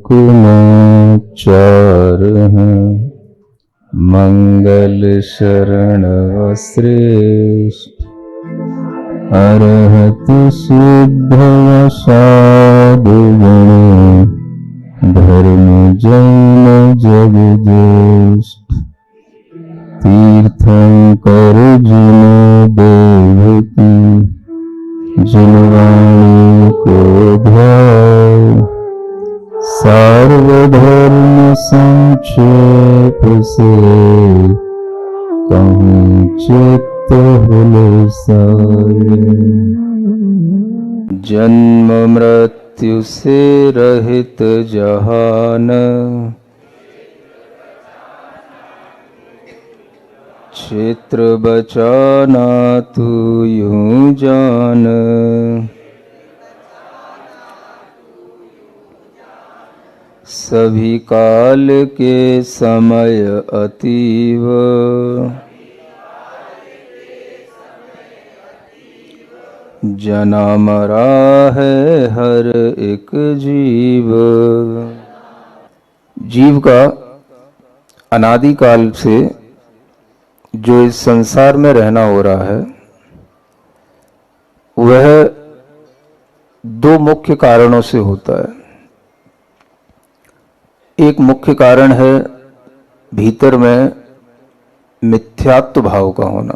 लोकनाचार हैं, मंगल शरण श्रेष्ठ, अरहत सिद्ध साधु गण, धर्म जैन जग ज्येष्ठ, तीर्थंकर जिन देवकी, जिन वाणी को ध्याय, सार्वधर्म संक्षेप से कहूँ चित्त हुलसाए। जन्म मृत्यु से रहित जहान, क्षेत्र बचाना तू यूं जान, सभी काल के समय अतीव, जना मरा है हर एक जीव। जीव का अनादिकाल से जो इस संसार में रहना हो रहा है, वह दो मुख्य कारणों से होता है। एक मुख्य कारण है भीतर में मिथ्यात्व भाव का होना,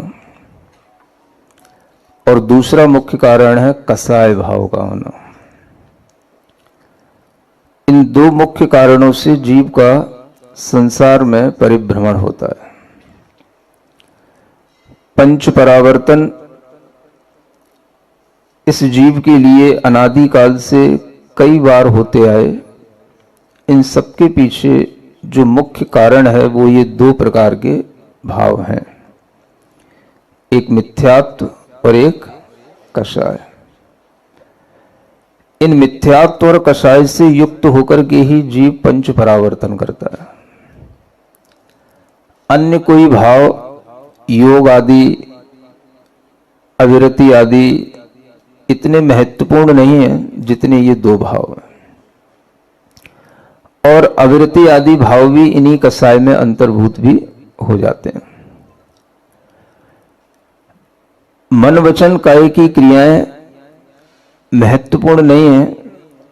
और दूसरा मुख्य कारण है कसाय भाव का होना। इन दो मुख्य कारणों से जीव का संसार में परिभ्रमण होता है। पंच परावर्तन इस जीव के लिए अनादिकाल से कई बार होते आए। इन सबके पीछे जो मुख्य कारण है वो ये दो प्रकार के भाव हैं, एक मिथ्यात्व और एक कषाय। इन मिथ्यात्व और कषाय से युक्त होकर के ही जीव पंच परावर्तन करता है। अन्य कोई भाव, योग आदि, अविरति आदि इतने महत्वपूर्ण नहीं है जितने ये दो भाव हैं। और अविरति आदि भाव भी इन्हीं कसाय में अंतर्भूत भी हो जाते हैं। मन वचन काय की क्रियाएं महत्वपूर्ण नहीं है,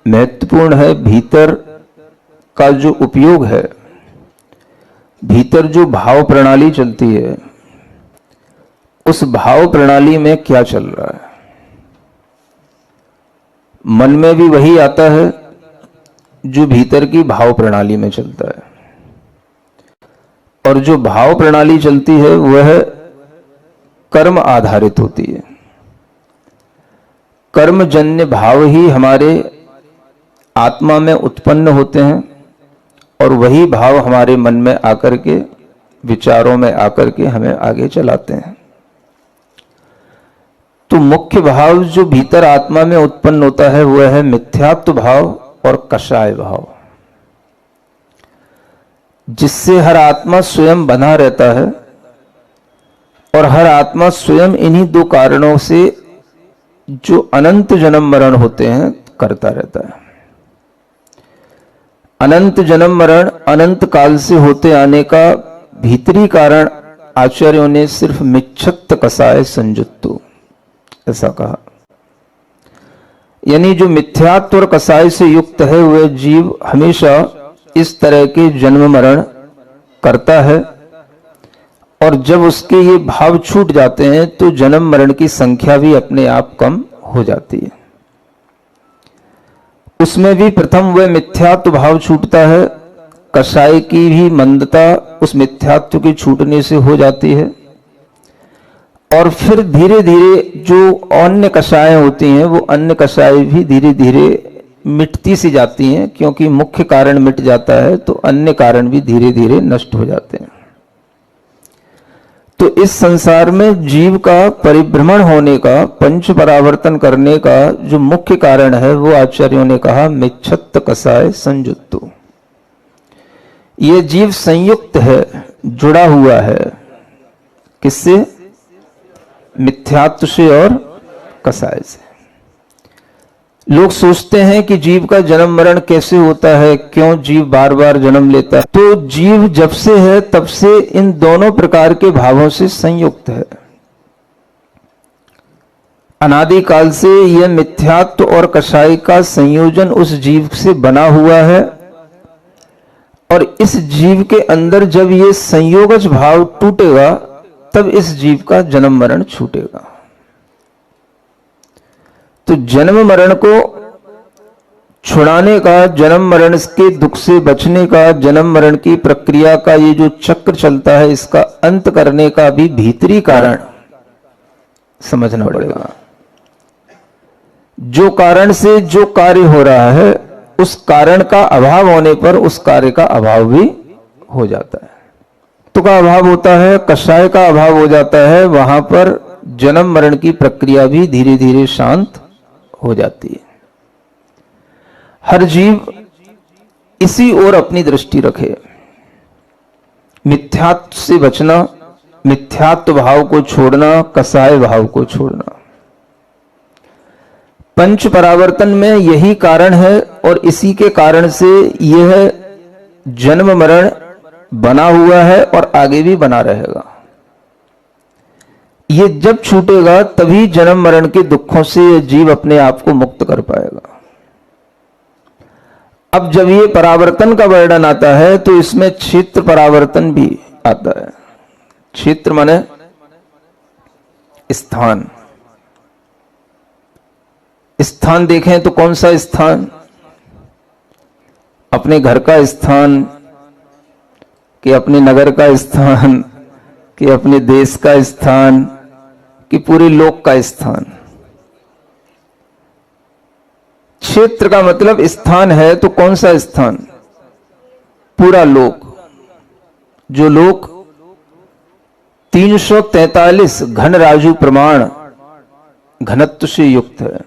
महत्वपूर्ण है भीतर का जो उपयोग है, भीतर जो भाव प्रणाली चलती है, उस भाव प्रणाली में क्या चल रहा है। मन में भी वही आता है जो भीतर की भाव प्रणाली में चलता है, और जो भाव प्रणाली चलती है वह कर्म आधारित होती है। कर्मजन्य भाव ही हमारे आत्मा में उत्पन्न होते हैं, और वही भाव हमारे मन में आकर के, विचारों में आकर के हमें आगे चलाते हैं। तो मुख्य भाव जो भीतर आत्मा में उत्पन्न होता है वह है मिथ्यात्व भाव और कषाय भाव, जिससे हर आत्मा स्वयं बना रहता है, और हर आत्मा स्वयं इन्हीं दो कारणों से जो अनंत जन्म मरण होते हैं करता रहता है। अनंत जन्म मरण अनंत काल से होते आने का भीतरी कारण आचार्यों ने सिर्फ मिच्छत्त कसाय संयुत्तो ऐसा कहा। यानी जो मिथ्यात्व और कसाय से युक्त है वह जीव हमेशा इस तरह के जन्म मरण करता है, और जब उसके ये भाव छूट जाते हैं तो जन्म मरण की संख्या भी अपने आप कम हो जाती है। उसमें भी प्रथम वह मिथ्यात्व भाव छूटता है, कषाय की भी मंदता उस मिथ्यात्व के छूटने से हो जाती है, और फिर धीरे धीरे जो अन्य कषाय होती हैं वो अन्य कषाय भी धीरे धीरे मिटती सी जाती हैं, क्योंकि मुख्य कारण मिट जाता है तो अन्य कारण भी धीरे धीरे नष्ट हो जाते हैं। तो इस संसार में जीव का परिभ्रमण होने का, पंच परावर्तन करने का जो मुख्य कारण है वो आचार्यों ने कहा मिच्छत्त कसाय संयुक्तो। ये जीव संयुक्त है, जुड़ा हुआ है, किससे? मिथ्यात्व से और कसाय से। लोग सोचते हैं कि जीव का जन्म मरण कैसे होता है, क्यों जीव बार बार जन्म लेता है। तो जीव जब से है तब से इन दोनों प्रकार के भावों से संयुक्त है। अनादिकाल से यह मिथ्यात्व और कसाई का संयोजन उस जीव से बना हुआ है, और इस जीव के अंदर जब ये संयोगज भाव टूटेगा तब इस जीव का जन्म मरण छूटेगा। तो जन्म मरण को छुड़ाने का, जन्म मरण के दुख से बचने का, जन्म मरण की प्रक्रिया का ये जो चक्र चलता है, इसका अंत करने का भी भीतरी कारण समझना पड़ेगा। जो कारण से जो कार्य हो रहा है, उस कारण का अभाव होने पर उस कार्य का अभाव भी हो जाता है। तो का अभाव होता है, कषाय का अभाव हो जाता है, वहां पर जन्म मरण की प्रक्रिया भी धीरे धीरे शांत हो जाती है। हर जीव इसी ओर अपनी दृष्टि रखे, मिथ्यात्व से बचना, मिथ्यात्व भाव को छोड़ना, कसाय भाव को छोड़ना। पंच परावर्तन में यही कारण है, और इसी के कारण से यह जन्म मरण बना हुआ है और आगे भी बना रहेगा। ये जब छूटेगा तभी जन्म मरण के दुखों से यह जीव अपने आप को मुक्त कर पाएगा। अब जब ये परावर्तन का वर्णन आता है तो इसमें क्षेत्र परावर्तन भी आता है। क्षेत्र माने स्थान। स्थान देखें तो कौन सा स्थान? अपने घर का स्थान, कि अपने नगर का स्थान, कि अपने देश का स्थान, कि पूरे लोक का स्थान। क्षेत्र का मतलब स्थान है, तो कौन सा स्थान? पूरा लोक। जो लोक 343 घन राजु प्रमाण घनत्व से युक्त है,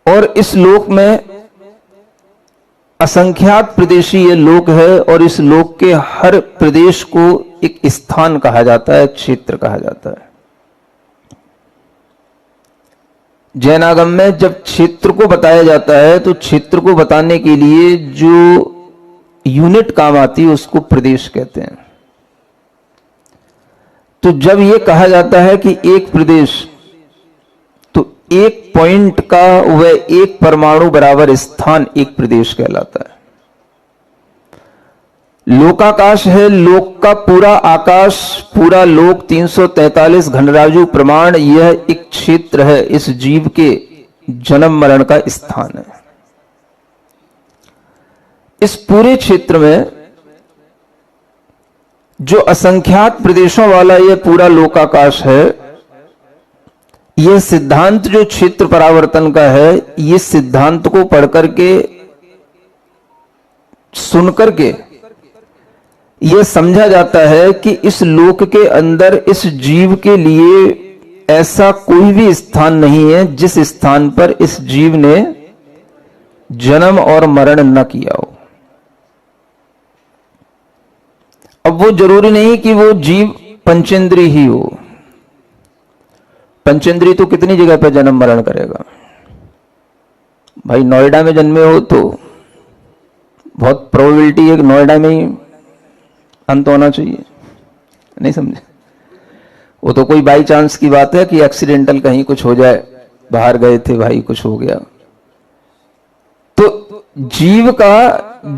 और इस लोक में असंख्यात प्रदेशी ये लोक है, और इस लोक के हर प्रदेश को एक स्थान कहा जाता है, क्षेत्र कहा जाता है। जैनागम में जब क्षेत्र को बताया जाता है तो क्षेत्र को बताने के लिए जो यूनिट काम आती है उसको प्रदेश कहते हैं। तो जब ये कहा जाता है कि एक प्रदेश, तो एक पॉइंट का वह एक परमाणु बराबर स्थान एक प्रदेश कहलाता है। लोकाकाश है, लोक का पूरा आकाश, पूरा लोक 343 घनराजु प्रमाण, यह एक क्षेत्र है, इस जीव के जन्म मरण का स्थान है। इस पूरे क्षेत्र में जो असंख्यात प्रदेशों वाला यह पूरा लोकाकाश है, यह सिद्धांत जो क्षेत्र परावर्तन का है, यह सिद्धांत को पढ़ करके, सुनकर के यह समझा जाता है कि इस लोक के अंदर इस जीव के लिए ऐसा कोई भी स्थान नहीं है जिस स्थान पर इस जीव ने जन्म और मरण न किया हो। अब वो जरूरी नहीं कि वो जीव पंचेंद्री ही हो। पंचेंद्री तो कितनी जगह पर जन्म मरण करेगा। भाई नोएडा में जन्मे हो तो बहुत प्रोबेबिलिटी है कि नोएडा में ही अंत होना चाहिए। नहीं समझे? वो तो कोई बाई चांस की बात है कि एक्सीडेंटल कहीं कुछ हो जाए, बाहर गए थे भाई कुछ हो गया। तो जीव का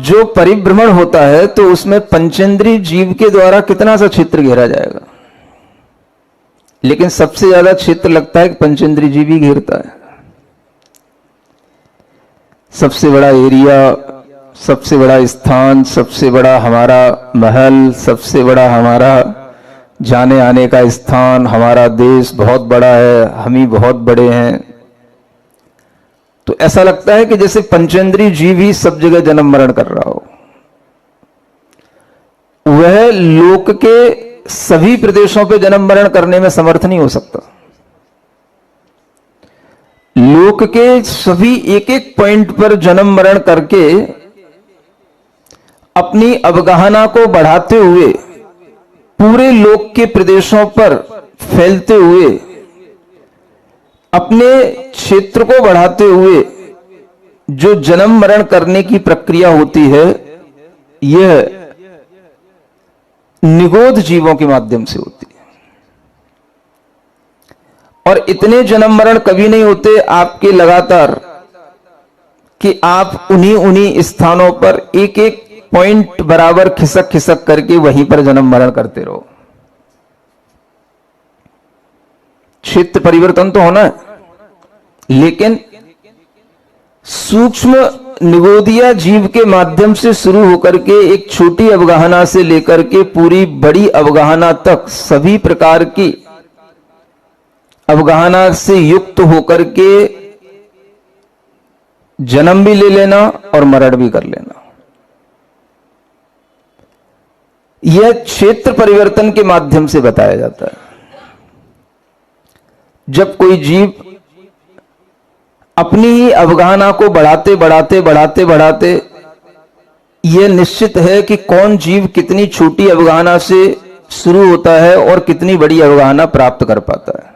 जो परिभ्रमण होता है तो उसमें पंचेंद्री जीव के द्वारा कितना सा क्षेत्र घेरा जाएगा, लेकिन सबसे ज्यादा क्षेत्र लगता है कि पंचेंद्री जीव ही घेरता है। सबसे बड़ा एरिया, सबसे बड़ा स्थान, सबसे बड़ा हमारा महल, सबसे बड़ा हमारा जाने आने का स्थान, हमारा देश बहुत बड़ा है, हम ही बहुत बड़े हैं। तो ऐसा लगता है कि जैसे पंचेंद्री जीव ही सब जगह जन्म मरण कर रहा हो। वह लोक के सभी प्रदेशों पे जन्म मरण करने में समर्थ नहीं हो सकता। लोक के सभी एक एक पॉइंट पर जन्म मरण करके अपनी अवगाहना को बढ़ाते हुए पूरे लोक के प्रदेशों पर फैलते हुए अपने क्षेत्र को बढ़ाते हुए जो जन्म मरण करने की प्रक्रिया होती है, यह निगोध जीवों के माध्यम से होती है। और इतने जन्म मरण कभी नहीं होते आपके लगातार कि आप उन्हीं स्थानों पर एक एक पॉइंट बराबर खिसक खिसक करके वहीं पर जन्म मरण करते रहो। क्षेत्र परिवर्तन तो होना है, लेकिन सूक्ष्म निगोदिया जीव के माध्यम से शुरू होकर के एक छोटी अवगाहना से लेकर के पूरी बड़ी अवगाहना तक सभी प्रकार की अवगाहना से युक्त होकर के जन्म भी ले लेना और मरण भी कर लेना, यह क्षेत्र परिवर्तन के माध्यम से बताया जाता है। जब कोई जीव अपनी ही अवगाहना को बढ़ाते बढ़ाते बढ़ाते बढ़ाते यह निश्चित है कि कौन जीव कितनी छोटी अवगाहना से शुरू होता है और कितनी बड़ी अवगाहना प्राप्त कर पाता है।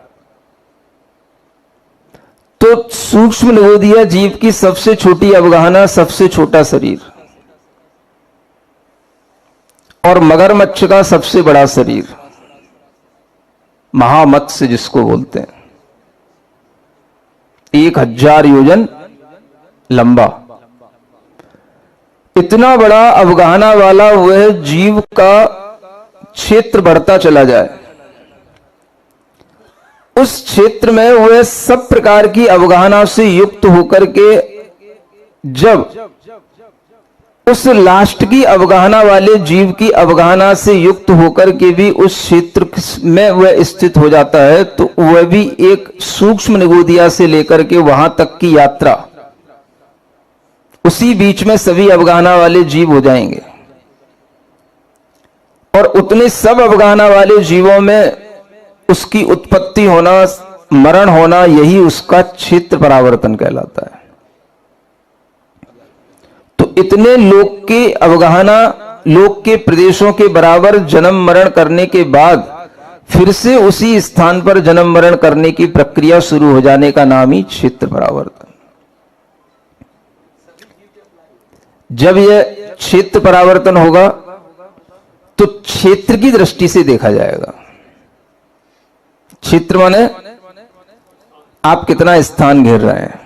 तो सूक्ष्म निगोदिया जीव की सबसे छोटी अवगाहना, सबसे छोटा शरीर, और मगरमच्छ का सबसे बड़ा शरीर, महामत्स्य जिसको बोलते हैं, 1000 योजन लंबा, इतना बड़ा अवगाहना वाला वह जीव का क्षेत्र बढ़ता चला जाए, उस क्षेत्र में वह सब प्रकार की अवगाहना से युक्त होकर के जब उस लास्ट की अवगाहना वाले जीव की अवगाहना से युक्त होकर के भी उस क्षेत्र में वह स्थित हो जाता है, तो वह भी एक सूक्ष्म निगोदिया से लेकर के वहां तक की यात्रा उसी बीच में सभी अवगाहना वाले जीव हो जाएंगे। और उतने सब अवगाहना वाले जीवों में उसकी उत्पत्ति होना, मरण होना, यही उसका क्षेत्र परावर्तन कहलाता है। तो इतने लोक के अवगाहना, लोक के प्रदेशों के बराबर जन्म मरण करने के बाद फिर से उसी स्थान पर जन्म मरण करने की प्रक्रिया शुरू हो जाने का नाम ही क्षेत्र परावर्तन। जब यह क्षेत्र परावर्तन होगा तो क्षेत्र की दृष्टि से देखा जाएगा। क्षेत्र माने आप कितना स्थान घेर रहे हैं,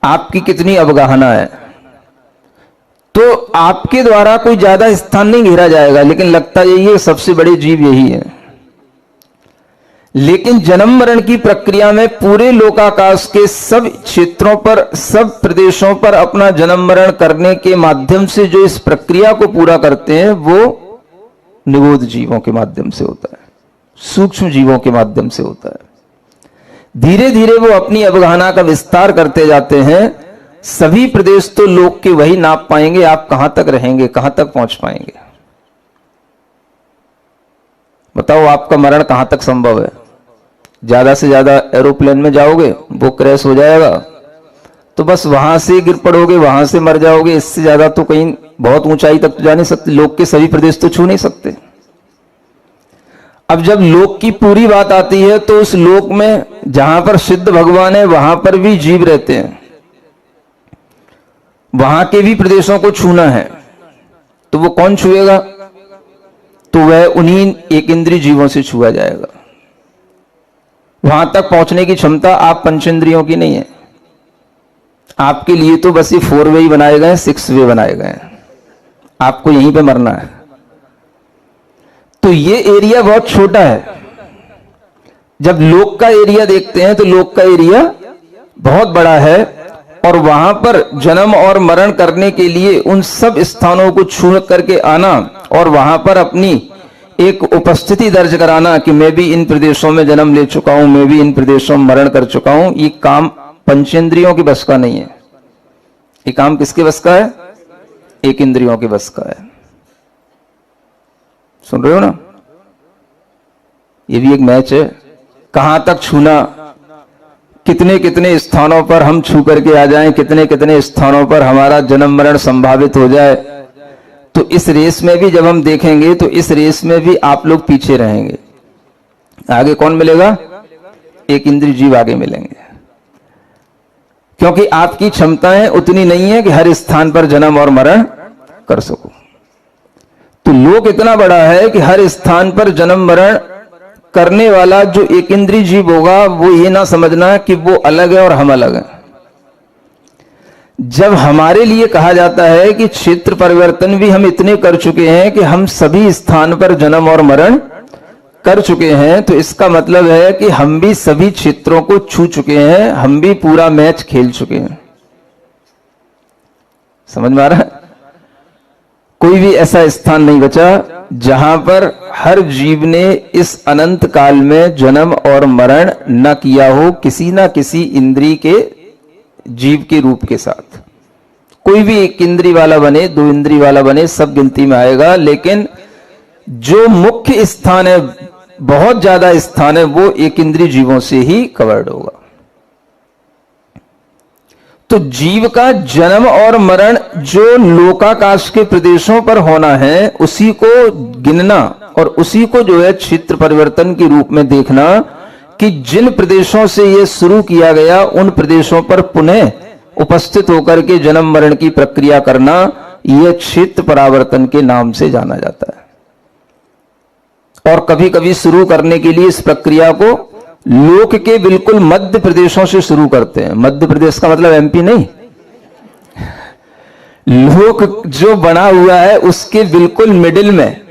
आपकी कितनी अवगाहना है। तो आपके द्वारा कोई ज्यादा स्थान नहीं घेरा जाएगा, लेकिन लगता यही है सबसे बड़े जीव यही है। लेकिन जन्म मरण की प्रक्रिया में पूरे लोकाकाश के सब क्षेत्रों पर, सब प्रदेशों पर अपना जन्म मरण करने के माध्यम से जो इस प्रक्रिया को पूरा करते हैं, वो निगोद जीवों के माध्यम से होता है, सूक्ष्म जीवों के माध्यम से होता है। धीरे धीरे वो अपनी अवगाहना का विस्तार करते जाते हैं। सभी प्रदेश तो लोग के वही नाप पाएंगे, आप कहां तक रहेंगे, कहां तक पहुंच पाएंगे। बताओ आपका मरण कहां तक संभव है? ज्यादा से ज्यादा एरोप्लेन में जाओगे, वो क्रैश हो जाएगा, तो बस वहां से गिर पड़ोगे, वहां से मर जाओगे। इससे ज्यादा तो कहीं बहुत ऊंचाई तक तो जा नहीं सकते। लोक के सभी प्रदेश तो छू नहीं सकते। अब जब लोक की पूरी बात आती है तो उस लोक में जहां पर सिद्ध भगवान है वहां पर भी जीव रहते हैं, वहां के भी प्रदेशों को छूना है। तो वो कौन छुएगा? तो वह उन्हीं एक इंद्रिय जीवों से छुआ जाएगा। वहां तक पहुंचने की क्षमता आप पंचेंद्रियों की नहीं है। आपके लिए तो बस ये 4 वे ही बनाए गए, 6 वे बनाए गए हैं। आपको यहीं पे मरना है। तो ये एरिया बहुत छोटा है। जब लोक का एरिया देखते हैं तो लोक का एरिया बहुत बड़ा है, और वहां पर जन्म और मरण करने के लिए उन सब स्थानों को छू करके आना और वहां पर अपनी एक उपस्थिति दर्ज कराना कि मैं भी इन प्रदेशों में जन्म ले चुका हूं, मैं भी इन प्रदेशों में मरण कर चुका हूं, ये काम पंचेंद्रियों के बस का नहीं है। ये काम किसके बस का है? एक इंद्रियों के बस का है। सुन रहे हो ना? ये भी एक मैच है। कहां तक छूना, कितने कितने स्थानों पर हम छू करके आ जाएं, कितने कितने स्थानों पर हमारा जन्म मरण संभावित हो जाए। तो इस रेस में भी जब हम देखेंगे तो इस रेस में भी आप लोग पीछे रहेंगे। आगे कौन मिलेगा? एक इंद्रिय जीव आगे मिलेंगे, क्योंकि आपकी क्षमताएं उतनी नहीं है कि हर स्थान पर जन्म और मरण कर सको। तो लोक इतना बड़ा है कि हर स्थान पर जन्म मरण करने वाला जो एक इंद्रिय जीव होगा वो ये ना समझना कि वो अलग है और हम अलग हैं। जब हमारे लिए कहा जाता है कि क्षेत्र परिवर्तन भी हम इतने कर चुके हैं कि हम सभी स्थान पर जन्म और मरण कर चुके हैं, तो इसका मतलब है कि हम भी सभी क्षेत्रों को छू चुके हैं, हम भी पूरा मैच खेल चुके हैं। समझ में आ रहा है? कोई भी ऐसा स्थान नहीं बचा जहां पर हर जीव ने इस अनंत काल में जन्म और मरण न किया हो किसी ना किसी इंद्रिय के जीव के रूप के साथ। कोई भी एक इंद्रिय वाला बने, दो इंद्रिय वाला बने, सब गिनती में आएगा, लेकिन जो मुख्य स्थान है, बहुत ज्यादा स्थान है, वो एक इंद्रिय जीवों से ही कवर्ड होगा। तो जीव का जन्म और मरण जो लोकाकाश के प्रदेशों पर होना है, उसी को गिनना और उसी को जो है क्षेत्र परिवर्तन के रूप में देखना कि जिन प्रदेशों से यह शुरू किया गया उन प्रदेशों पर पुनः उपस्थित होकर के जन्म मरण की प्रक्रिया करना, यह क्षेत्र परावर्तन के नाम से जाना जाता है। और कभी कभी शुरू करने के लिए इस प्रक्रिया को लोक के बिल्कुल मध्य प्रदेशों से शुरू करते हैं। मध्य प्रदेश का मतलब एमपी नहीं, लोक जो बना हुआ है उसके बिल्कुल मिडिल में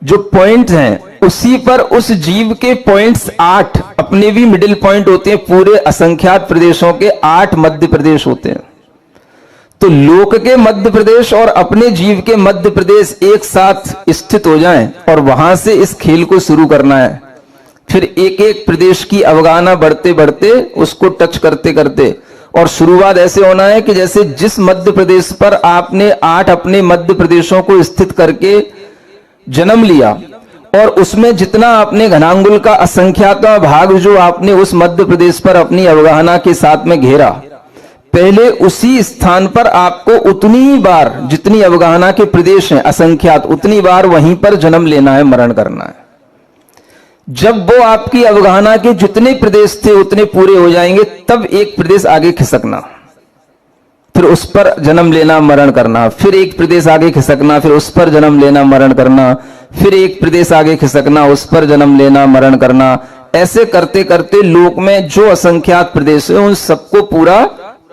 जो पॉइंट हैं, उसी पर उस जीव के पॉइंट्स 8 अपने भी मिडिल पॉइंट होते हैं। पूरे असंख्यात प्रदेशों के 8 मध्य प्रदेश होते हैं। तो लोक के मध्य प्रदेश और अपने जीव के मध्य प्रदेश एक साथ स्थित हो जाएं और वहां से इस खेल को शुरू करना है। फिर एक एक प्रदेश की अवगाहना बढ़ते बढ़ते उसको टच करते करते, और शुरुआत ऐसे होना है कि जैसे जिस मध्य प्रदेश पर आपने 8 अपने मध्य प्रदेशों को स्थित करके जन्म लिया और उसमें जितना आपने घनांगुल का असंख्यातवां भाग जो आपने उस मध्य प्रदेश पर अपनी अवगाहना के साथ में घेरा, पहले उसी स्थान पर आपको उतनी ही बार जितनी अवगाहना के प्रदेश हैं असंख्यात, उतनी बार वहीं पर जन्म लेना है, मरण करना है। जब वो आपकी अवगाहना के जितने प्रदेश थे उतने पूरे हो जाएंगे, तब एक प्रदेश आगे खिसकना, फिर उस पर जन्म लेना, मरण करना, फिर एक प्रदेश आगे खिसकना, फिर उस पर जन्म लेना, मरण करना, फिर एक प्रदेश आगे खिसकना, उस पर जन्म लेना, मरण करना। ऐसे करते करते लोक में जो असंख्यात प्रदेश है उन सबको पूरा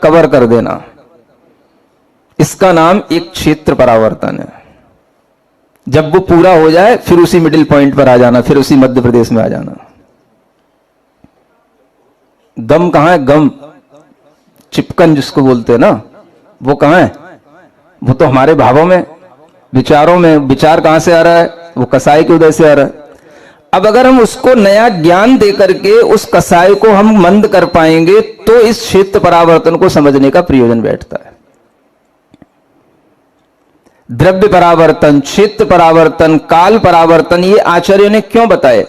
कवर कर देना। इसका नाम एक क्षेत्र परावर्तन है। जब वो पूरा हो जाए फिर उसी मिडिल पॉइंट पर आ जाना, फिर उसी मध्य प्रदेश में आ जाना। गम कहां है? गम, चिपकन जिसको बोलते हैं ना, वो कहां है? वो तो हमारे भावों में, विचारों में। विचार कहां से आ रहा है? वो कसाई के उदय से आ रहा है। अब अगर हम उसको नया ज्ञान दे करके उस कसाई को हम मंद कर पाएंगे तो इस क्षेत्र परावर्तन को समझने का प्रयोजन बैठता है। द्रव्य परावर्तन, क्षेत्र परावर्तन, काल परावर्तन, ये आचार्यों ने क्यों बताए?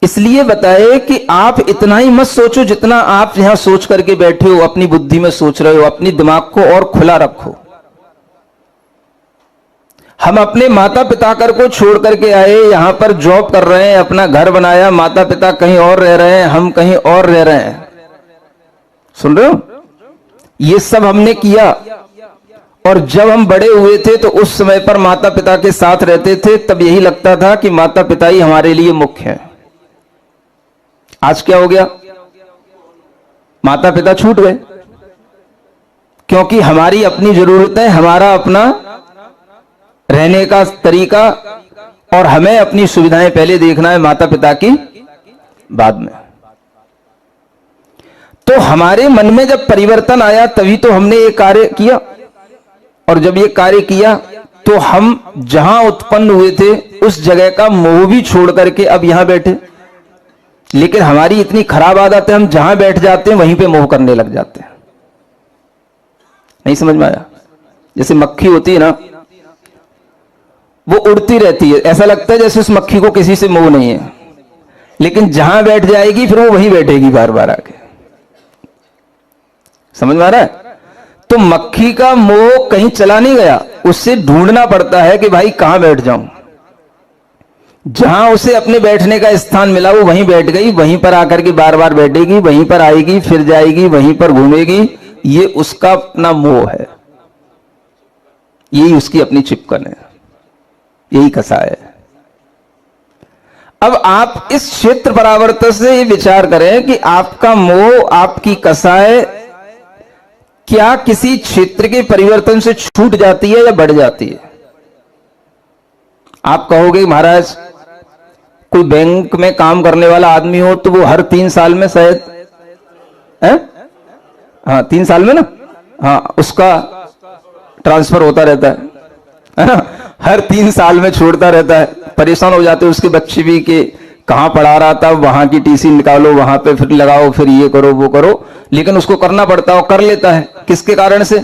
इसलिए बताए कि आप इतना ही मत सोचो जितना आप यहां सोच करके बैठे हो, अपनी बुद्धि में सोच रहे हो। अपनी दिमाग को और खुला रखो। हम अपने माता पिता कर को छोड़ करके आए, यहां पर जॉब कर रहे हैं, अपना घर बनाया, माता पिता कहीं और रह रहे हैं, हम कहीं और रह रहे हैं। सुन रहे हो? ये सब हमने किया। और जब हम बड़े हुए थे तो उस समय पर माता पिता के साथ रहते थे, तब यही लगता था कि माता पिता ही हमारे लिए मुख्य हैं। आज क्या हो गया? माता पिता छूट गए, क्योंकि हमारी अपनी जरूरतें, हमारा अपना रहने का तरीका, और हमें अपनी सुविधाएं पहले देखना है, माता पिता की बाद में। तो हमारे मन में जब परिवर्तन आया तभी तो हमने ये कार्य किया। और जब ये कार्य किया तो हम जहां उत्पन्न हुए थे उस जगह का मोह भी छोड़ करके अब यहां बैठे। लेकिन हमारी इतनी खराब आदत है, हम जहां बैठ जाते हैं वहीं पे मोह करने लग जाते हैं। नहीं समझ में आया? जैसे मक्खी होती है ना, वो उड़ती रहती है, ऐसा लगता है जैसे उस मक्खी को किसी से मोह नहीं है, लेकिन जहां बैठ जाएगी फिर वो वहीं बैठेगी बार बार आके। समझ में आ रहा है? तो मक्खी का मोह कहीं चला नहीं गया, उससे ढूंढना पड़ता है कि भाई कहां बैठ जाऊं। जहां उसे अपने बैठने का स्थान मिला वो वहीं बैठ गई, वहीं पर आकर के बार बार बैठेगी, वहीं पर आएगी, फिर जाएगी, वहीं पर घूमेगी। ये उसका अपना मोह है, यही उसकी अपनी चिपकन है, यही कसाय है। अब आप इस क्षेत्र परावर्तन से ये विचार करें कि आपका मोह, आपकी कसाय क्या किसी क्षेत्र के परिवर्तन से छूट जाती है या बढ़ जाती है? आप कहोगे महाराज कोई बैंक में काम करने वाला आदमी हो तो वो हर 3 साल में शायद है, हाँ 3 साल में ना, हाँ उसका ट्रांसफर होता रहता है ना, हर 3 साल में छोड़ता रहता है। परेशान हो जाते हैं उसके बच्चे भी कि कहां पढ़ा रहा था, वहां की टीसी निकालो, वहां पे फिर लगाओ, फिर ये करो वो करो, लेकिन उसको करना पड़ता है और कर लेता है। किसके कारण से?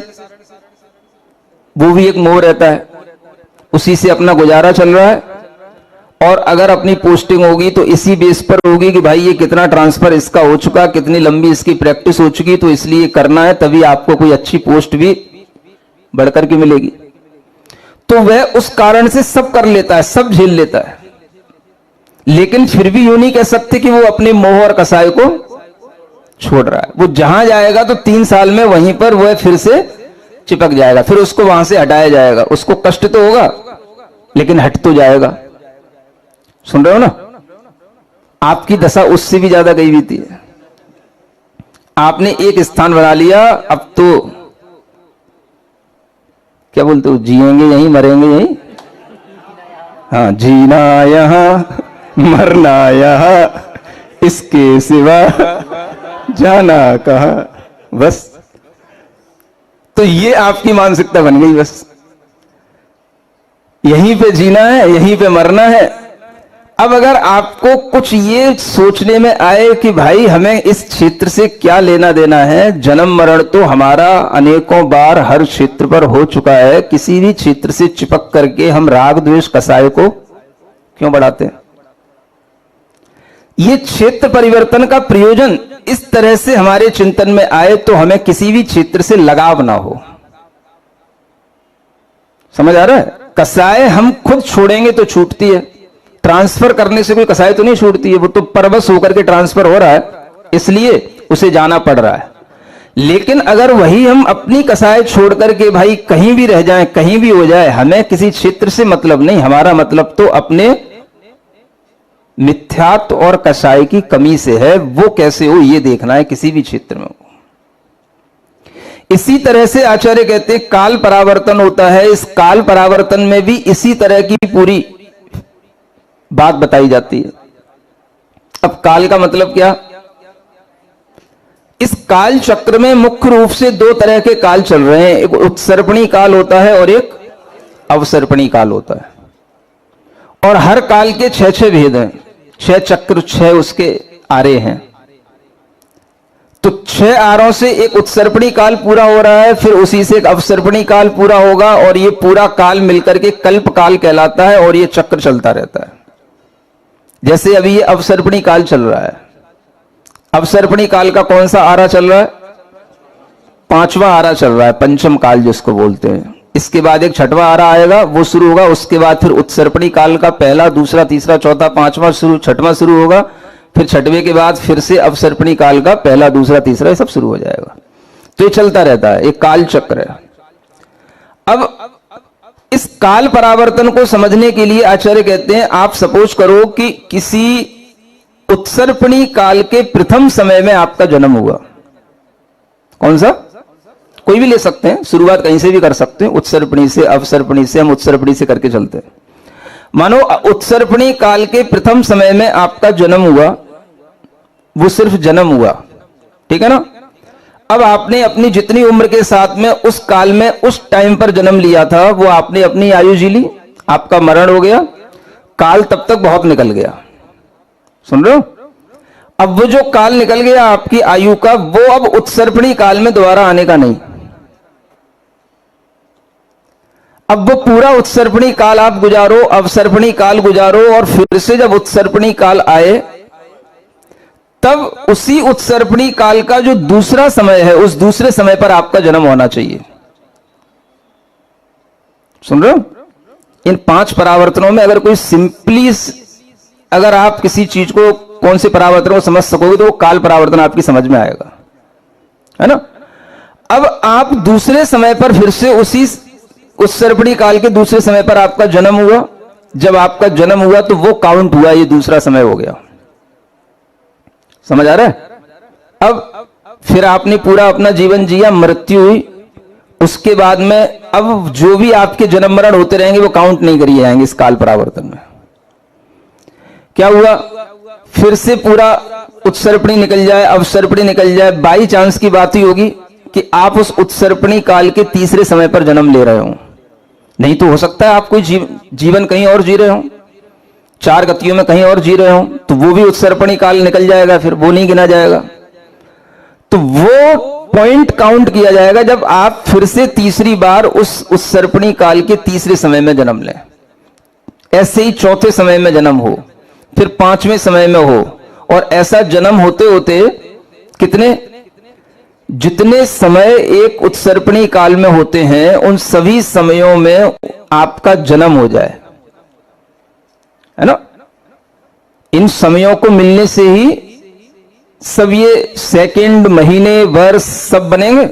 वो भी एक मोह रहता है, उसी से अपना गुजारा चल रहा है। और अगर अपनी पोस्टिंग होगी तो इसी बेस पर होगी कि भाई ये कितना ट्रांसफर इसका हो चुका, कितनी लंबी इसकी प्रैक्टिस हो चुकी, तो इसलिए करना है, तभी आपको कोई अच्छी पोस्ट भी बढ़कर के मिलेगी। तो वह उस कारण से सब कर लेता है, सब झेल लेता है, लेकिन फिर भी यूं नहीं कह सकते कि वो अपने मोह और कसाय को छोड़ रहा है। वो जहां जाएगा तो 3 साल में वहीं पर वह फिर से चिपक जाएगा, फिर उसको वहां से हटाया जाएगा। उसको कष्ट तो होगा लेकिन हट तो जाएगा। सुन रहे हो ना? आपकी दशा उससे भी ज्यादा गई बीती है। आपने एक स्थान बना लिया, अब तो क्या बोलते हो, जिएंगे यहीं मरेंगे यहीं, हाँ जीना यहां मरना यहां, इसके सिवा जाना कहां, बस। तो ये आपकी मानसिकता बन गई, बस यहीं पे जीना है, यहीं पे मरना है। अब अगर आपको कुछ ये सोचने में आए कि भाई हमें इस क्षेत्र से क्या लेना देना है, जन्म मरण तो हमारा अनेकों बार हर क्षेत्र पर हो चुका है, किसी भी क्षेत्र से चिपक करके हम राग द्वेष कसाय को क्यों बढ़ाते हैं? ये क्षेत्र परिवर्तन का प्रयोजन इस तरह से हमारे चिंतन में आए तो हमें किसी भी क्षेत्र से लगाव ना हो। समझ आ रहा है? कसाय हम खुद छोड़ेंगे तो छूटती है, ट्रांसफर करने से कोई कसाय तो नहीं छूटती है, वो तो परवश होकर के ट्रांसफर हो रहा है, इसलिए उसे जाना पड़ रहा है। लेकिन अगर वही हम अपनी कसाय छोड़ करके भाई कहीं भी रह जाएं, कहीं भी हो जाए, हमें किसी क्षेत्र से मतलब नहीं, हमारा मतलब तो अपने मिथ्यात्व और कसाय की कमी से है, वो कैसे हो ये देखना है, किसी भी क्षेत्र में हो। इसी तरह से आचार्य कहते हैं काल परावर्तन होता है। इस काल परावर्तन में भी इसी तरह की पूरी बात बताई जाती है। अब काल का मतलब क्या? इस काल चक्र में मुख्य रूप से 2 तरह के काल चल रहे हैं, एक उत्सर्पणी काल होता है और एक अवसर्पणी काल होता है। और हर काल के 6 भेद हैं, 6 चक्र, 6 उसके आरे हैं। तो 6 आरों से एक उत्सर्पणी काल पूरा हो रहा है, फिर उसी से एक अवसर्पणी काल पूरा होगा, और ये पूरा काल मिलकर के कल्प काल कहलाता है, और ये चक्र चलता रहता है। जैसे अभी ये अवसर्पणी काल चल रहा है, अवसर्पणी काल का कौन सा आरा चल रहा है? 5वां आरा चल रहा है, पंचम काल जिसको बोलते हैं। इसके बाद एक 6वां आरा आएगा, वो शुरू होगा। उसके बाद फिर उत्सर्पणी काल का 1, 2, 3, 4, 5वां शुरू, 6वां शुरू होगा। फिर 6वें के बाद फिर से अवसर्पणी काल का 1, 2, 3 ये सब शुरू हो जाएगा। तो ये चलता रहता है, एक काल चक्र है। अब इस काल परावर्तन को समझने के लिए आचार्य कहते हैं, आप सपोज करो कि किसी उत्सर्पणी काल के प्रथम समय में आपका जन्म हुआ। कौन सा? कोई भी ले सकते हैं, शुरुआत कहीं से भी कर सकते हैं, उत्सर्पणी से, अवसर्पणी से। हम उत्सर्पणी से करके चलते हैं। मानो उत्सर्पणी काल के प्रथम समय में आपका जन्म हुआ, वो सिर्फ जन्म हुआ, ठीक है ना? अब आपने अपनी जितनी उम्र के साथ में उस काल में उस टाइम पर जन्म लिया था, वो आपने अपनी आयु जी ली, आपका मरण हो गया, काल तब तक बहुत निकल गया। सुन रहे हो? अब वो जो काल निकल गया आपकी आयु का, वो अब उत्सर्पणी काल में दोबारा आने का नहीं। अब वो पूरा उत्सर्पणी काल आप गुजारो, अवसर्पणी काल गुजारो, और फिर से जब उत्सर्पणी काल आए, तब उसी उत्सर्पणी काल का जो दूसरा समय है, उस दूसरे समय पर आपका जन्म होना चाहिए। सुन रहे हो? इन 5 परावर्तनों में अगर कोई सिंपली अगर आप किसी चीज को, कौन से परावर्तन को समझ सकोगे तो वो काल परावर्तन आपकी समझ में आएगा, है ना। अब आप दूसरे समय पर फिर से उसी उत्सर्पणी काल के दूसरे समय पर आपका जन्म हुआ। जब आपका जन्म हुआ तो वो काउंट हुआ, ये दूसरा समय हो गया। समझ आ रहा है? अब फिर आपने पूरा अपना जीवन जिया, मृत्यु हुई, उसके बाद में अब जो भी आपके जन्म मरण होते रहेंगे वो काउंट नहीं करिए जाएंगे इस काल परावर्तन में। क्या हुआ, फिर से पूरा उत्सर्पणी निकल जाए, अवसर्पणी निकल जाए, बाई चांस की बात ही होगी कि आप उस उत्सर्पणी काल के तीसरे समय पर जन्म ले रहे हो। नहीं तो हो सकता है आप कोई जीवन कहीं और जी रहे हो, 4 गतियों में कहीं और जी रहे हो, तो वो भी उत्सर्पणी काल निकल जाएगा, फिर वो नहीं गिना जाएगा। तो वो पॉइंट काउंट किया जाएगा जब आप फिर से तीसरी बार उस उत्सर्पणी काल के तीसरे समय में जन्म लें। ऐसे ही चौथे समय में जन्म हो, फिर 5वें समय में हो, और ऐसा जन्म होते होते कितने, जितने समय एक उत्सर्पणी काल में होते हैं उन सभी समयों में आपका जन्म हो जाए, है ना। इन समयों को मिलने से ही सब ये सेकंड, महीने, वर्ष सब बनेंगे।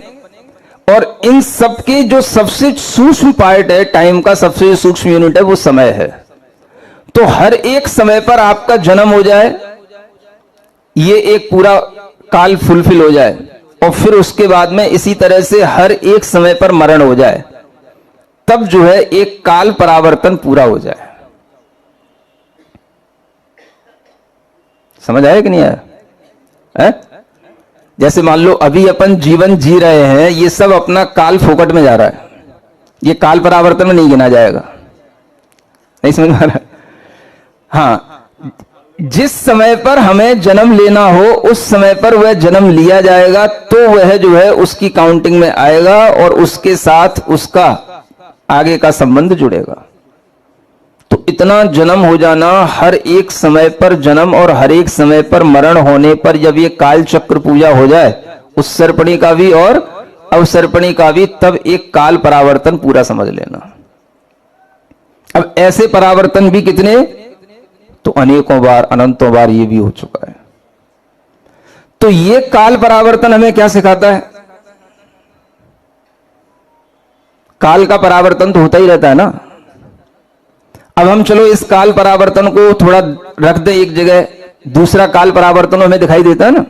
और इन सब के जो सबसे सूक्ष्म पार्ट है, टाइम का सबसे सूक्ष्म यूनिट है, वो समय है। तो हर एक समय पर आपका जन्म हो जाए, ये एक पूरा काल फुलफिल हो जाए, और फिर उसके बाद में इसी तरह से हर एक समय पर मरण हो जाए, तब जो है एक काल परावर्तन पूरा हो जाए। समझ आया कि नहीं आया? है? जैसे मान लो अभी अपन जीवन जी रहे हैं, ये सब अपना काल फोकट में जा रहा है, ये काल परावर्तन में नहीं गिना जाएगा। नहीं समझ में आ रहा? हाँ, जिस समय पर हमें जन्म लेना हो उस समय पर वह जन्म लिया जाएगा, तो वह जो है उसकी काउंटिंग में आएगा और उसके साथ उसका आगे का संबंध जुड़ेगा। तो इतना जन्म हो जाना, हर एक समय पर जन्म और हर एक समय पर मरण होने पर जब ये काल चक्र पूजा हो जाए, उत्सर्पणी का भी और अवसर्पणी का भी, तब एक काल परावर्तन पूरा समझ लेना। अब ऐसे परावर्तन भी कितने, तो अनेकों बार, अनंतों बार ये भी हो चुका है। तो ये काल परावर्तन हमें क्या सिखाता है? काल का परावर्तन तो होता ही रहता है ना। अब हम चलो इस काल परावर्तन को थोड़ा रख दें एक जगह, दूसरा काल परावर्तन हमें दिखाई देता है ना।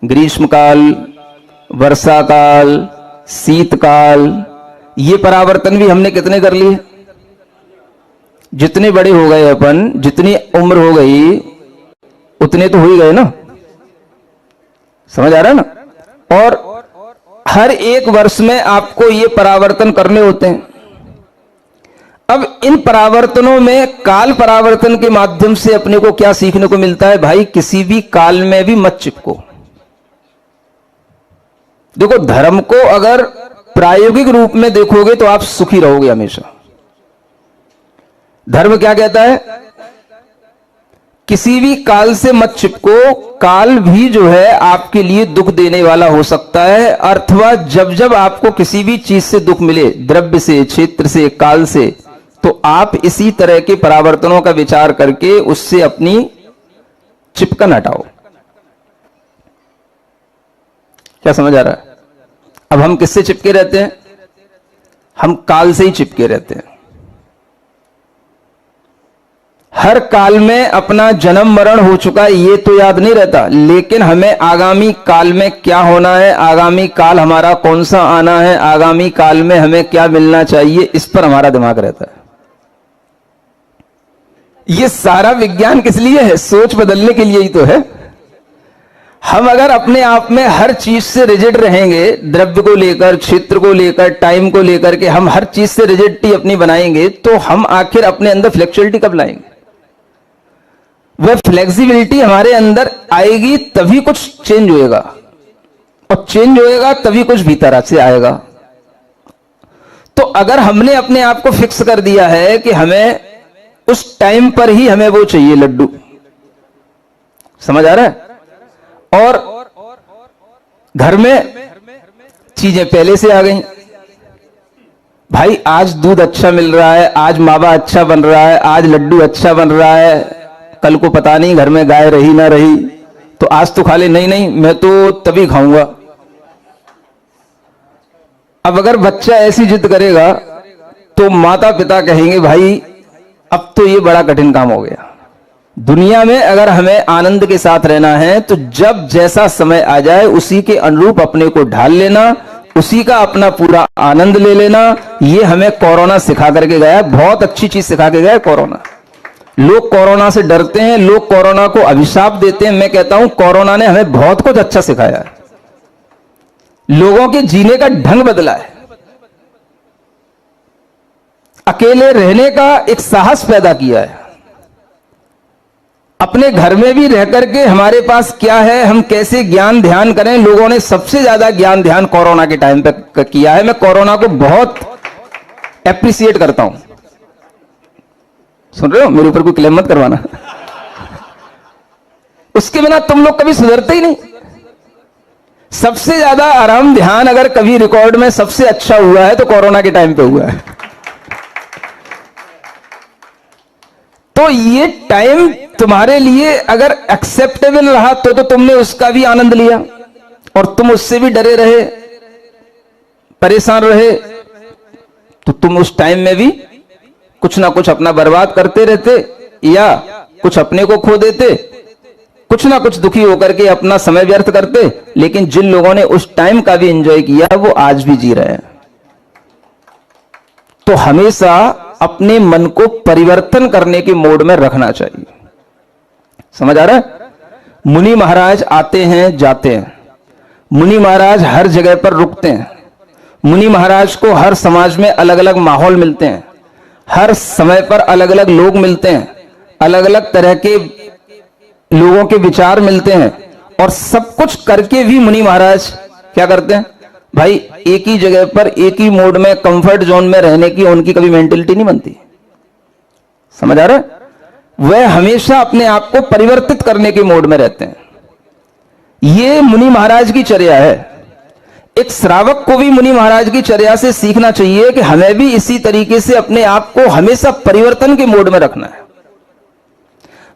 ग्रीष्म काल, वर्षा काल, शीतकाल, ये परावर्तन भी हमने कितने कर लिए? जितने बड़े हो गए अपन, जितनी उम्र हो गई उतने तो हो ही गए ना। समझ आ रहा है ना। और हर एक वर्ष में आपको ये परावर्तन करने होते हैं। अब इन परावर्तनों में काल परावर्तन के माध्यम से अपने को क्या सीखने को मिलता है? भाई, किसी भी काल में भी मत चिपको। देखो, धर्म को अगर प्रायोगिक रूप में देखोगे तो आप सुखी रहोगे हमेशा। धर्म क्या कहता है? किसी भी काल से मत चिपको। काल भी जो है आपके लिए दुख देने वाला हो सकता है, अथवा जब जब आपको किसी भी चीज से दुख मिले, द्रव्य से, क्षेत्र से, काल से, तो आप इसी तरह के परावर्तनों का विचार करके उससे अपनी चिपकन हटाओ। क्या समझ आ रहा है? अब हम किससे चिपके रहते हैं? हम काल से ही चिपके रहते हैं। हर काल में अपना जन्म मरण हो चुका है ये तो याद नहीं रहता, लेकिन हमें आगामी काल में क्या होना है, आगामी काल हमारा कौन सा आना है, आगामी काल में हमें क्या मिलना चाहिए, इस पर हमारा दिमाग रहता है। ये सारा विज्ञान किस लिए है? सोच बदलने के लिए ही तो है। हम अगर अपने आप में हर चीज से रिजिड रहेंगे, द्रव्य को लेकर, क्षेत्र को लेकर, टाइम को लेकर के हम हर चीज से रिजिडिटी अपनी बनाएंगे, तो हम आखिर अपने अंदर फ्लेक्सिबिलिटी कब लाएंगे? वह फ्लेक्सिबिलिटी हमारे अंदर आएगी तभी कुछ चेंज होएगा, और चेंज होएगा तभी कुछ भीतर से आएगा। तो अगर हमने अपने आप को फिक्स कर दिया है कि हमें उस टाइम पर ही हमें वो चाहिए लड्डू, समझ आ रहा है, और घर में चीजें पहले से आ गई, भाई आज दूध अच्छा मिल रहा है, आज मावा अच्छा बन रहा है, आज लड्डू अच्छा बन रहा है, कल को पता नहीं घर में गाय रही ना रही, तो आज तो खा ले, नहीं नहीं मैं तो तभी खाऊंगा। अब अगर बच्चा ऐसी जिद करेगा तो माता पिता कहेंगे भाई अब तो ये बड़ा कठिन काम हो गया। दुनिया में अगर हमें आनंद के साथ रहना है तो जब जैसा समय आ जाए उसी के अनुरूप अपने को ढाल लेना, उसी का अपना पूरा आनंद ले लेना। ये हमें कोरोना सिखा करके गया, बहुत अच्छी चीज सिखा के गया कोरोना। लोग कोरोना से डरते हैं, लोग कोरोना को अभिशाप देते हैं। मैं कहता हूं कोरोना ने हमें बहुत कुछ अच्छा सिखाया है, लोगों के जीने का ढंग बदला है, अकेले रहने का एक साहस पैदा किया है। अपने घर में भी रह करके हमारे पास क्या है, हम कैसे ज्ञान ध्यान करें, लोगों ने सबसे ज्यादा ज्ञान ध्यान कोरोना के टाइम पे किया है। मैं कोरोना को बहुत एप्रिसिएट करता हूं। सुन रहे हो, मेरे ऊपर कोई क्लेम मत करवाना। उसके बिना तुम लोग कभी सुधरते ही नहीं। सबसे ज्यादा आराम ध्यान अगर कभी रिकॉर्ड में सबसे अच्छा हुआ है तो कोरोना के टाइम पे हुआ है। तो ये टाइम तुम्हारे लिए अगर एक्सेप्टेबल रहा तो तुमने उसका भी आनंद लिया और तुम उससे भी डरे रहे, परेशान रहे, तो तुम उस टाइम में भी कुछ ना कुछ अपना बर्बाद करते रहते या कुछ अपने को खो देते, कुछ ना कुछ दुखी होकर के अपना समय व्यर्थ करते। लेकिन जिन लोगों ने उस टाइम का भी एंजॉय किया वो आज भी जी रहे हैं। तो हमेशा अपने मन को परिवर्तन करने के मोड में रखना चाहिए। समझ आ रहा है? मुनि महाराज आते हैं जाते हैं, मुनि महाराज हर जगह पर रुकते हैं, मुनि महाराज को हर समाज में अलग अलग माहौल मिलते हैं, हर समय पर अलग अलग लोग मिलते हैं, अलग अलग तरह के लोगों के विचार मिलते हैं। और सब कुछ करके भी मुनि महाराज क्या करते हैं भाई, एक ही जगह पर एक ही मोड में कंफर्ट जोन में रहने की उनकी कभी मेंटेलिटी नहीं बनती। समझ आ रहा है? वह हमेशा अपने आप को परिवर्तित करने के मोड में रहते हैं। ये मुनि महाराज की चर्या है। एक श्रावक को भी मुनि महाराज की चर्या से सीखना चाहिए कि हमें भी इसी तरीके से अपने आप को हमेशा परिवर्तन के मोड में रखना है।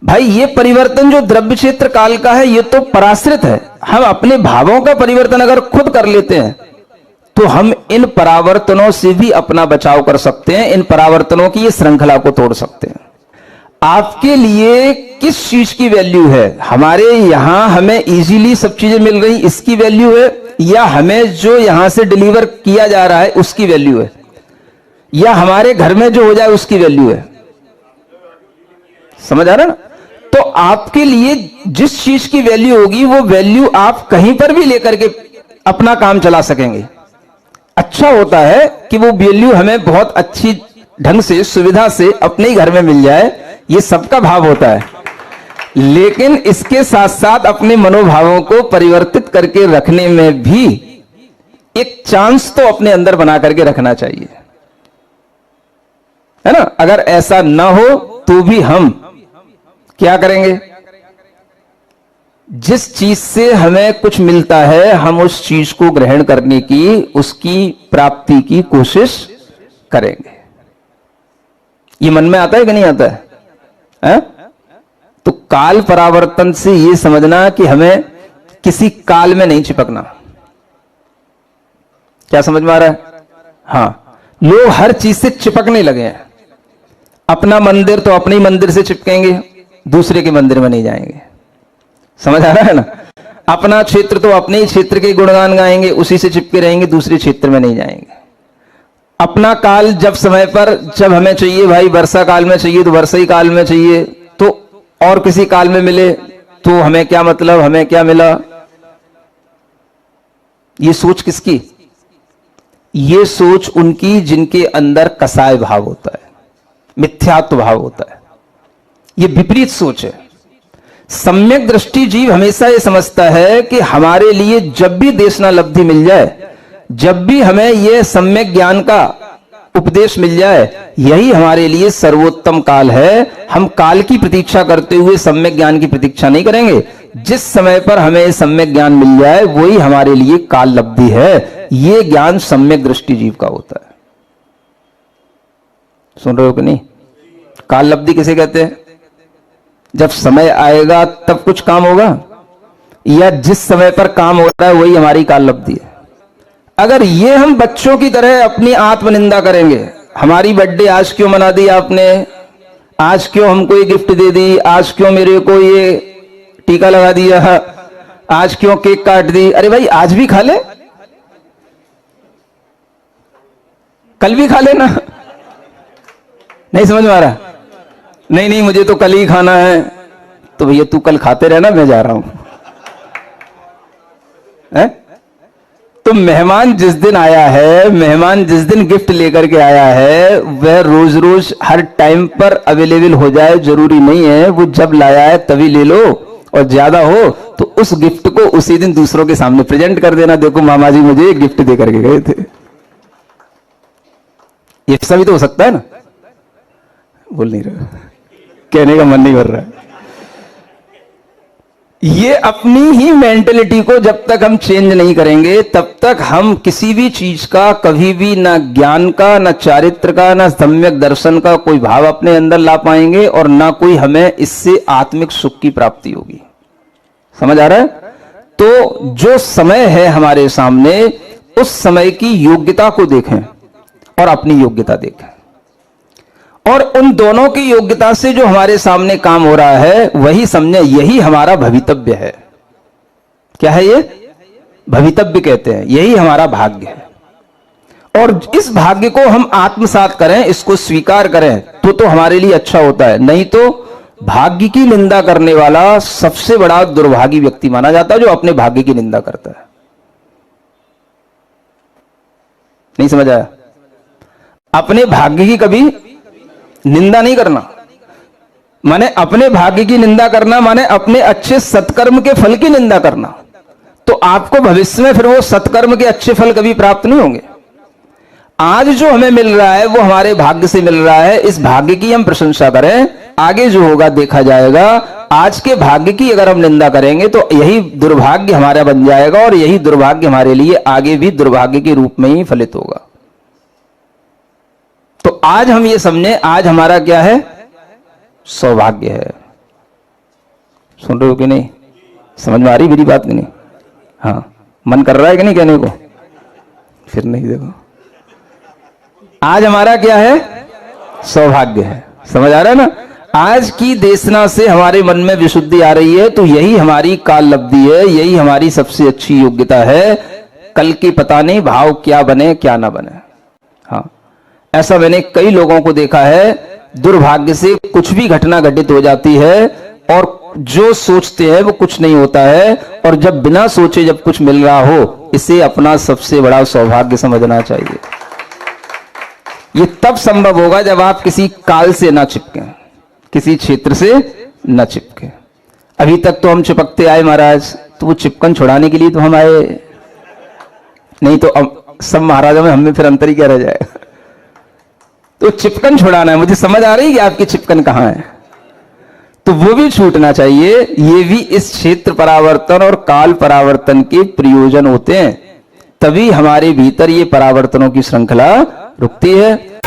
भाई ये परिवर्तन जो द्रव्य क्षेत्र काल का है ये तो पराश्रित है। हम अपने भावों का परिवर्तन अगर खुद कर लेते हैं तो हम इन परावर्तनों से भी अपना बचाव कर सकते हैं, इन परावर्तनों की ये श्रृंखला को तोड़ सकते हैं। आपके लिए किस चीज की वैल्यू है? हमारे यहां हमें इजीली सब चीजें मिल रही इसकी वैल्यू है, या हमें जो यहां से डिलीवर किया जा रहा है उसकी वैल्यू है, या हमारे घर में जो हो जाए उसकी वैल्यू है? समझ आ रहा ना? तो आपके लिए जिस चीज की वैल्यू होगी वो वैल्यू आप कहीं पर भी लेकर के अपना काम चला सकेंगे। अच्छा होता है कि वो वैल्यू हमें बहुत अच्छी ढंग से सुविधा से अपने ही घर में मिल जाए, ये सबका भाव होता है। लेकिन इसके साथ साथ अपने मनोभावों को परिवर्तित करके रखने में भी एक चांस तो अपने अंदर बना करके रखना चाहिए, है ना? अगर ऐसा ना हो तो भी हम क्या करेंगे? जिस चीज से हमें कुछ मिलता है हम उस चीज को ग्रहण करने की, उसकी प्राप्ति की कोशिश करेंगे। ये मन में आता है कि नहीं आता है? तो काल परावर्तन से ये समझना कि हमें किसी काल में नहीं चिपकना। क्या समझ में आ रहा है? हाँ, लोग हर चीज से चिपकने लगे हैं। अपना मंदिर तो अपने ही मंदिर से चिपकेंगे, दूसरे के मंदिर में नहीं जाएंगे। समझ आ रहा है ना? अपना क्षेत्र तो अपने ही क्षेत्र के गुणगान गाएंगे, उसी से चिपके रहेंगे, दूसरे क्षेत्र में नहीं जाएंगे। अपना काल जब समय पर जब हमें चाहिए, भाई वर्षा काल में चाहिए तो वर्षा ही काल में चाहिए, तो और किसी काल में मिले तो हमें क्या मतलब, हमें क्या मिला? ये सोच किसकी? ये सोच उनकी जिनके अंदर कसाय भाव होता है, मिथ्यात्व भाव होता है। ये विपरीत सोच है। सम्यक दृष्टि जीव हमेशा ये समझता है कि हमारे लिए जब भी देशनालब्धि मिल जाए, जब भी हमें यह सम्यक ज्ञान का उपदेश मिल जाए, यही हमारे लिए सर्वोत्तम काल है। हम काल की प्रतीक्षा करते हुए सम्यक ज्ञान की प्रतीक्षा नहीं करेंगे। जिस समय पर हमें सम्यक ज्ञान मिल जाए वही हमारे लिए काल लब्धि है। यह ज्ञान सम्यक दृष्टि जीव का होता है। सुन रहे हो कि नहीं? काल लब्धि किसे कहते हैं? जब समय आएगा तब कुछ काम होगा, या जिस समय पर काम हो रहा है वही हमारी काल लब्धि है। अगर ये हम बच्चों की तरह अपनी आत्मनिंदा करेंगे, हमारी बर्थडे आज क्यों मना दी आपने, आज क्यों हमको ये गिफ्ट दे दी, आज क्यों मेरे को ये टीका लगा दिया, आज क्यों केक काट दी, अरे भाई आज भी खा ले, कल भी खा लेना। नहीं समझ में आ रहा? नहीं नहीं मुझे तो कल ही खाना है, तो भैया तू कल खाते रहना, मैं जा रहा हूं। है? तो मेहमान जिस दिन आया है, मेहमान जिस दिन गिफ्ट लेकर के आया है, वह रोज रोज हर टाइम पर अवेलेबल हो जाए जरूरी नहीं है। वो जब लाया है तभी ले लो, और ज्यादा हो तो उस गिफ्ट को उसी दिन दूसरों के सामने प्रेजेंट कर देना, देखो मामा जी मुझे गिफ्ट दे करके गए थे। ये सभी तो हो सकता है ना? बोल नहीं रहा, कहने का मन नहीं कर रहा है। ये अपनी ही मेंटेलिटी को जब तक हम चेंज नहीं करेंगे, तब तक हम किसी भी चीज का कभी भी ना ज्ञान का, ना चारित्र का, ना सम्यक दर्शन का कोई भाव अपने अंदर ला पाएंगे, और ना कोई हमें इससे आत्मिक सुख की प्राप्ति होगी। समझ आ रहा है? तो जो समय है हमारे सामने, उस समय की योग्यता को देखें और अपनी योग्यता देखें, और उन दोनों की योग्यता से जो हमारे सामने काम हो रहा है वही समझे यही हमारा भवितव्य है। क्या है ये? भवितव्य कहते हैं, यही हमारा भाग्य है। और इस भाग्य को हम आत्मसात करें, इसको स्वीकार करें, तो हमारे लिए अच्छा होता है। नहीं तो भाग्य की निंदा करने वाला सबसे बड़ा दुर्भागी व्यक्ति माना जाता है, जो अपने भाग्य की निंदा करता है। नहीं समझ आया? अपने भाग्य की कभी निंदा नहीं करना, माने अपने भाग्य की निंदा करना माने अपने अच्छे सत्कर्म के फल की निंदा करना। तो आपको भविष्य में फिर वो सत्कर्म के अच्छे फल कभी प्राप्त नहीं होंगे। आज जो हमें मिल रहा है वो हमारे भाग्य से मिल रहा है, इस भाग्य की हम प्रशंसा करें, आगे जो होगा देखा जाएगा। आज के भाग्य की अगर हम निंदा करेंगे तो यही दुर्भाग्य हमारा बन जाएगा, और यही दुर्भाग्य हमारे लिए आगे भी दुर्भाग्य के रूप में ही फलित होगा। तो आज हम ये समझे, आज हमारा क्या है? सौभाग्य है। सुन रहे हो कि नहीं? समझ में आ रही मेरी बात कि नहीं? हाँ, मन कर रहा है कि नहीं कहने को? फिर नहीं, देखो आज हमारा क्या है? सौभाग्य है। समझ आ रहा है ना? आज की देशना से हमारे मन में विशुद्धि आ रही है, तो यही हमारी काल लब्धि है, यही हमारी सबसे अच्छी योग्यता है। कल की पता नहीं भाव क्या बने क्या ना बने। हाँ, ऐसा मैंने कई लोगों को देखा है, दुर्भाग्य से कुछ भी घटना घटित हो जाती है, और जो सोचते हैं वो कुछ नहीं होता है, और जब बिना सोचे जब कुछ मिल रहा हो, इसे अपना सबसे बड़ा सौभाग्य समझना चाहिए। ये तब संभव होगा जब आप किसी काल से ना चिपके, किसी क्षेत्र से न चिपके। अभी तक तो हम चिपकते आए महाराज, तो वो चिपकन छुड़ाने के लिए तो हम आए, नहीं तो सब महाराजों में हमें फिर अंतर ही क्या रह जाएगा। तो चिपकन छुड़ाना है। मुझे समझ आ रही है कि आपकी चिपकन कहां है, तो वो भी छूटना चाहिए। ये भी इस क्षेत्र परावर्तन और काल परावर्तन के प्रयोजन होते हैं, तभी हमारे भीतर ये परावर्तनों की श्रृंखला रुकती है।